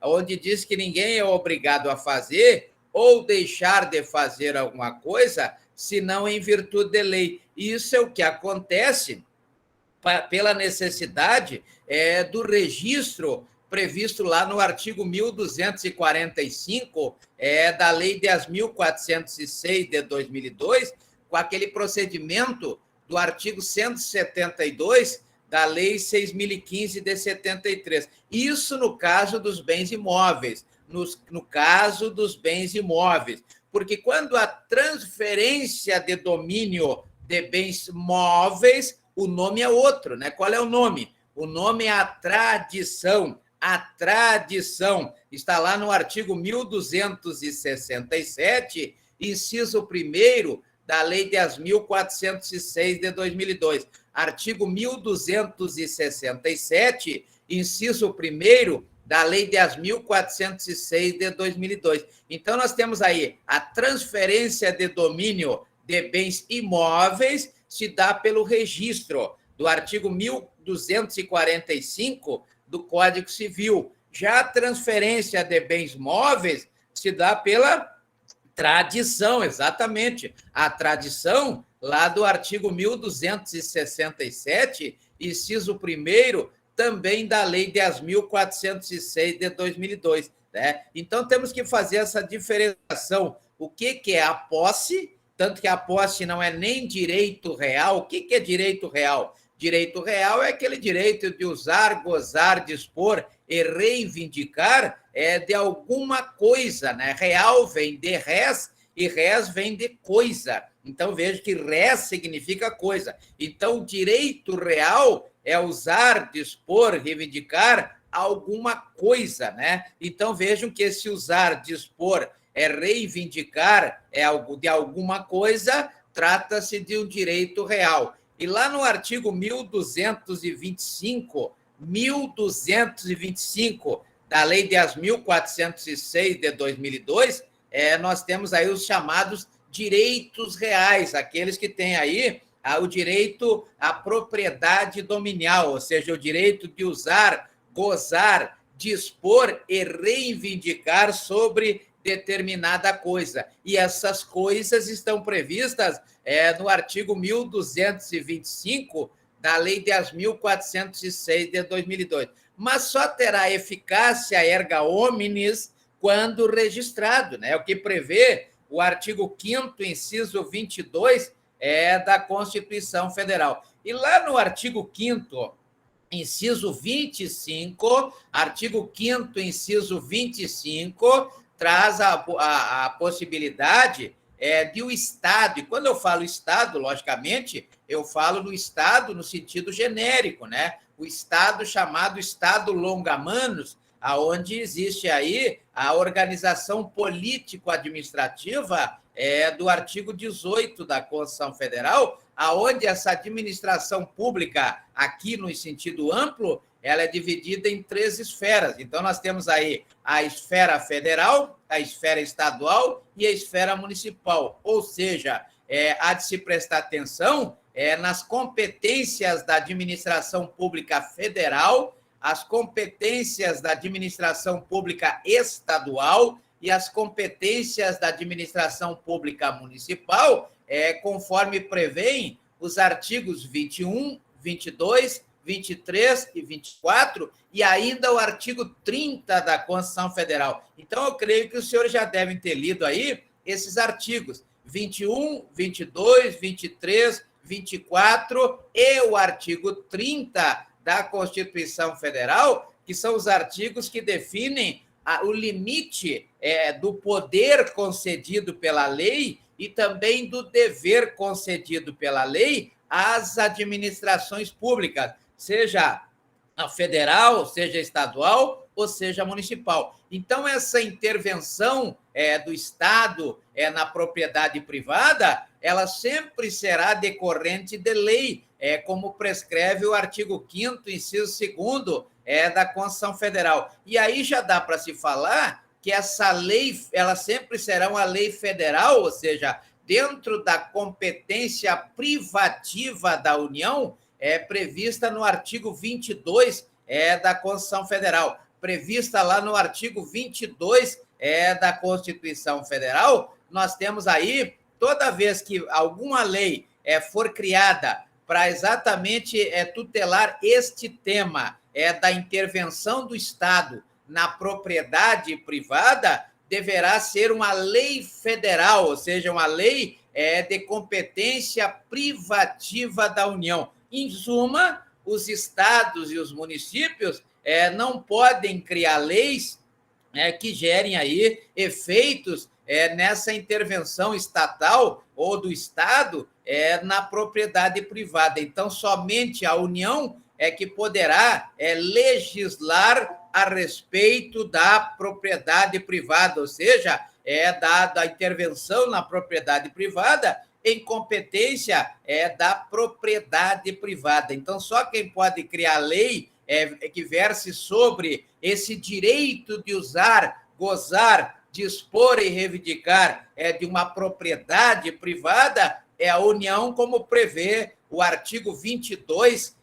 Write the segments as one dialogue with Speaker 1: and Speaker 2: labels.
Speaker 1: onde diz que ninguém é obrigado a fazer ou deixar de fazer alguma coisa, senão em virtude de lei. E isso é o que acontece pela necessidade do registro previsto lá no artigo 1245 da Lei 10.406 de 2002, com aquele procedimento do artigo 172 da Lei 6.015 de 73. Isso no caso dos bens imóveis, no caso dos bens imóveis, porque quando a transferência de domínio de bens móveis, o nome é outro, né? Qual é o nome? O nome é a tradição. A tradição está lá no artigo 1267, inciso 1º da Lei 10.406 de 2002. Artigo 1267, inciso 1º da Lei 10.406 de 2002. Então, nós temos aí a transferência de domínio de bens imóveis se dá pelo registro do artigo 1245 do Código Civil. Já a transferência de bens móveis se dá pela tradição, exatamente. A tradição, lá do artigo 1267, inciso 1º, também da Lei 10.406 de 2002. Né? Então, temos que fazer essa diferenciação. O que é a posse? Tanto que a posse não é nem direito real. O que é direito real? Direito real é aquele direito de usar, gozar, dispor e reivindicar de alguma coisa, né? Real vem de res e res vem de coisa. Então, veja que res significa coisa. Então, o direito real é usar, dispor, reivindicar alguma coisa, né? Então, vejam que esse usar, dispor, reivindicar algo de alguma coisa, trata-se de um direito real. E lá no artigo 1225 da Lei 10.406 de 2002, nós temos aí os chamados direitos reais, aqueles que têm aí o direito à propriedade dominial, ou seja, o direito de usar, gozar, dispor e reivindicar sobre determinada coisa. E essas coisas estão previstas no artigo 1225 da Lei 10.406 de 2002. Mas só terá eficácia erga omnes quando registrado, né? O que prevê o artigo 5º, inciso 22 da Constituição Federal. E lá no artigo 5º, inciso 25, artigo 5º, inciso 25, traz a possibilidade de o Estado, e quando eu falo Estado, logicamente, eu falo do Estado no sentido genérico, né? O Estado chamado Estado Longa-Manos, aonde existe aí a organização político-administrativa do artigo 18 da Constituição Federal, aonde essa administração pública, aqui no sentido amplo, ela é dividida em 3 esferas. Então, nós temos aí a esfera federal, a esfera estadual e a esfera municipal. Ou seja, há de se prestar atenção nas competências da administração pública federal, as competências da administração pública estadual e as competências da administração pública municipal, conforme prevêem os artigos 21, 22, 23 e 24, e ainda o artigo 30 da Constituição Federal. Então, eu creio que os senhores já devem ter lido aí esses artigos 21, 22, 23, 24 e o artigo 30 da Constituição Federal, que são os artigos que definem o limite do poder concedido pela lei e também do dever concedido pela lei às administrações públicas, seja a federal, seja estadual ou seja municipal. Então, essa intervenção do Estado na propriedade privada, ela sempre será decorrente de lei, como prescreve o artigo 5º, inciso 2º, da Constituição Federal. E aí já dá para se falar que essa lei, ela sempre será uma lei federal, ou seja, dentro da competência privativa da União, prevista no artigo 22 da Constituição Federal. prevista lá no artigo 22 da Constituição Federal. Nós temos aí, toda vez que alguma lei for criada para exatamente tutelar este tema da intervenção do Estado na propriedade privada, deverá ser uma lei federal, ou seja, uma lei de competência privativa da União. Em suma, os estados e os municípios não podem criar leis que gerem aí efeitos nessa intervenção estatal ou do Estado na propriedade privada. Então, somente a União que poderá legislar a respeito da propriedade privada, ou seja, da intervenção na propriedade privada em competência da propriedade privada. Então, só quem pode criar lei que verse sobre esse direito de usar, gozar, dispor e reivindicar de uma propriedade privada é a União, como prevê o artigo 22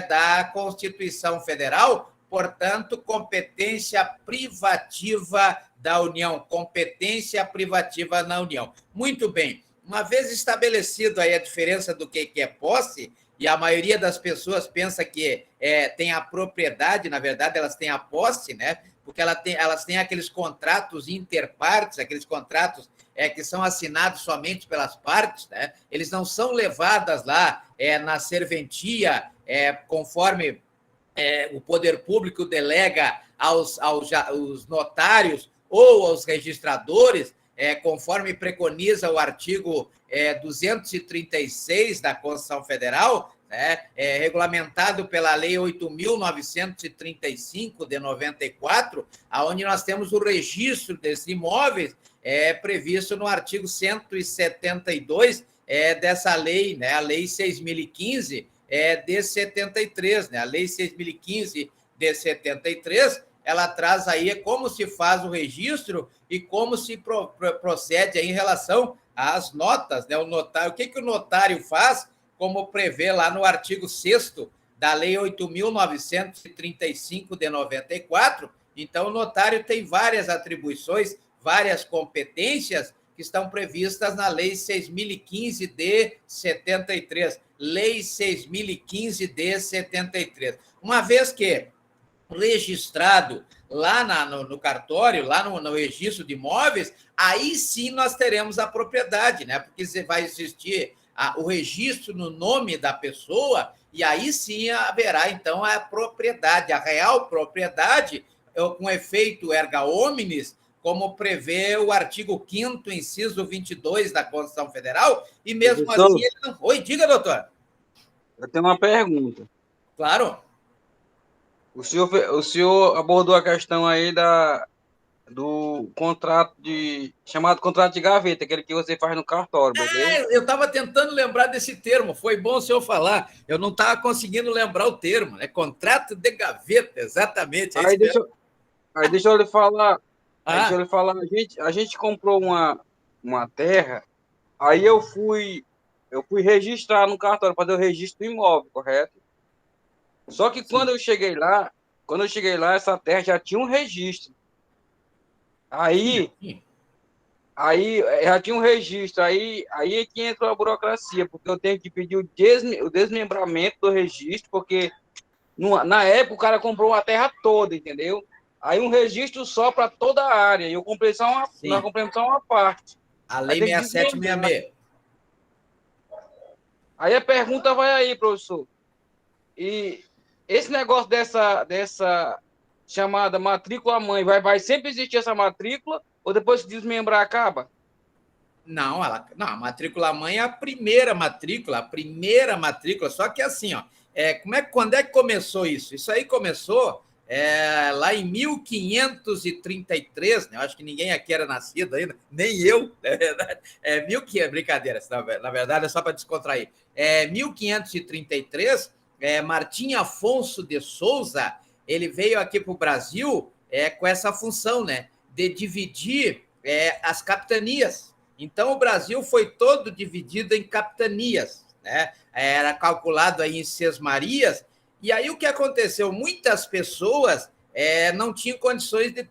Speaker 1: da Constituição Federal, portanto, competência privativa da União, competência privativa na União. Muito bem, uma vez estabelecido aí a diferença do que é posse, e a maioria das pessoas pensa que tem a propriedade, na verdade, elas têm a posse, né? Porque elas têm aqueles contratos interpartes, aqueles contratos que são assinados somente pelas partes, né? Eles não são levados lá na serventia, conforme o poder público delega aos notários ou aos registradores, conforme preconiza o artigo 236 da Constituição Federal, regulamentado pela Lei 8.935, de 94, onde nós temos o registro desses imóveis, previsto no artigo 172 dessa lei, né, a Lei 6.015 de 73, né, a Lei 6.015 de 73, ela traz aí como se faz o registro e como se procede aí em relação às notas, né? O notário, o que o notário faz, como prevê lá no artigo 6º da Lei 8.935 de 94. Então, o notário tem várias atribuições, várias competências que estão previstas na Lei 6.015 de 73. Lei 6.015 de 73. Uma vez que registrado lá no cartório, lá no registro de imóveis, aí sim nós teremos a propriedade, né? Porque você vai existir o registro no nome da pessoa e aí sim haverá, então, a propriedade, a real propriedade, com efeito erga omnes, como prevê o artigo 5º, inciso 22 da Constituição Federal, e mesmo assim ele não... Oi, diga, doutor.
Speaker 2: Eu tenho uma pergunta.
Speaker 1: Claro.
Speaker 2: O senhor abordou a questão aí do contrato chamado contrato de gaveta, aquele que você faz no cartório, beleza?
Speaker 1: Eu estava tentando lembrar desse termo, foi bom o senhor falar. Eu não estava conseguindo lembrar o termo, né? Contrato de gaveta, exatamente.
Speaker 2: Aí deixa eu lhe falar. Deixa eu lhe falar, a gente comprou uma terra, aí eu fui registrar no cartório, fazer o registro do imóvel, correto? Só que quando eu cheguei lá, essa terra já tinha um registro. Aí já tinha um registro, aí é que entra a burocracia, porque eu tenho que pedir o desmembramento do registro, porque na época o cara comprou a terra toda, entendeu? Aí um registro só para toda a área, e eu comprei nós compramos só uma parte.
Speaker 1: A Lei 6766.
Speaker 2: Aí a pergunta vai aí, professor. E esse negócio dessa chamada matrícula-mãe, vai sempre existir essa matrícula, ou depois que desmembrar acaba?
Speaker 1: Não, a matrícula-mãe é a primeira matrícula, só que assim, ó, quando é que começou isso? Isso aí começou lá em 1533, né? Eu acho que ninguém aqui era nascido ainda, nem eu, na verdade. Brincadeira, na verdade é só para descontrair. 1533, Martim Afonso de Souza, ele veio aqui para o Brasil com essa função, né, de dividir as capitanias. Então, o Brasil foi todo dividido em capitanias, né? Era calculado aí em sesmarias. E aí o que aconteceu? Muitas pessoas não tinham condições de